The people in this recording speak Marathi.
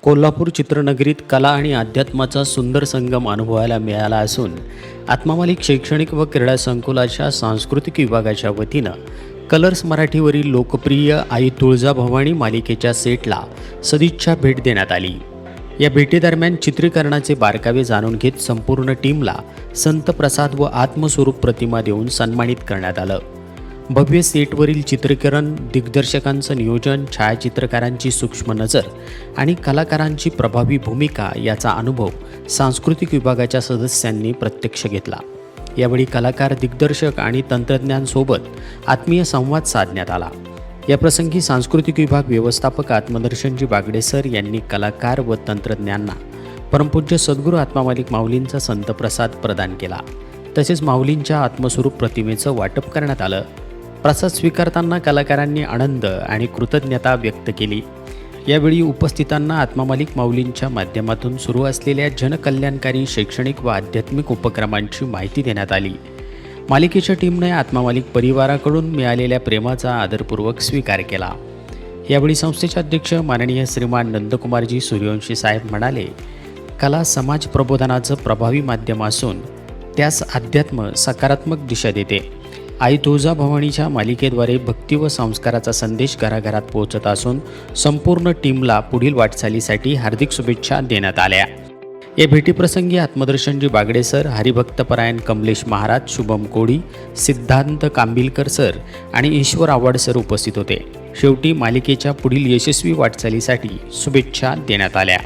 कोल्हापूर चित्रनगरीत कला आणि अध्यात्माचा सुंदर संगम अनुभवायला मिळाला असून आत्मामालिक शैक्षणिक व क्रीडा संकुलाच्या सांस्कृतिक विभागाच्या वतीनं कलर्स मराठीवरील लोकप्रिय आई तुळजाभवानी मालिकेच्या सेटला सदिच्छा भेट देण्यात आली। या भेटीदरम्यान चित्रीकरणाचे बारकावे जाणून घेत संपूर्ण टीमला संत प्रसाद व आत्मस्वरूप प्रतिमा देऊन सन्मानित करण्यात आलं। भव्य सेटवरील चित्रीकरण, दिग्दर्शकांचं नियोजन, छायाचित्रकारांची सूक्ष्म नजर आणि कलाकारांची प्रभावी भूमिका याचा अनुभव सांस्कृतिक विभागाच्या सदस्यांनी प्रत्यक्ष घेतला। यावेळी कलाकार, दिग्दर्शक आणि तंत्रज्ञांसोबत आत्मीय संवाद साधण्यात आला। याप्रसंगी सांस्कृतिक विभाग व्यवस्थापक आत्मदर्शनजी बागडे सर यांनी कलाकार व तंत्रज्ञांना परमपूज्य सद्गुरू आत्मामालिक माऊलींचा संत प्रसाद प्रदान केला। तसेच माऊलींच्या आत्मस्वरूप प्रतिमेचं वाटप करण्यात आलं। प्रसाद स्वीकारताना कलाकारांनी आनंद आणि कृतज्ञता व्यक्त केली। यावेळी उपस्थितांना आत्मामालिक माऊलींच्या माध्यमातून सुरू असलेल्या जनकल्याणकारी शैक्षणिक व आध्यात्मिक उपक्रमांची माहिती देण्यात आली। मालिकेच्या टीमने आत्मामालिक परिवाराकडून मिळालेल्या प्रेमाचा आदरपूर्वक स्वीकार केला। यावेळी संस्थेचे अध्यक्ष माननीय श्रीमान नंदकुमारजी सूर्यवंशी साहेब म्हणाले, कला समाज प्रबोधनाचं प्रभावी माध्यम असून त्यास अध्यात्म सकारात्मक दिशा देते। आई तुळजाभवानीच्या मालिकेद्वारे भक्ती व संस्काराचा संदेश घराघरात पोहोचत असून संपूर्ण टीमला पुढील वाटचालीसाठी हार्दिक शुभेच्छा देण्यात आल्या। या भेटीप्रसंगी आत्मदर्शनजी बागडे सर, हरिभक्तपरायण कमलेश महाराज, शुभम कोडी, सिद्धांत कांबिलकर सर आणि ईश्वर आव्हाड सर उपस्थित होते। शेवटी मालिकेच्या पुढील यशस्वी वाटचालीसाठी शुभेच्छा देण्यात आल्या।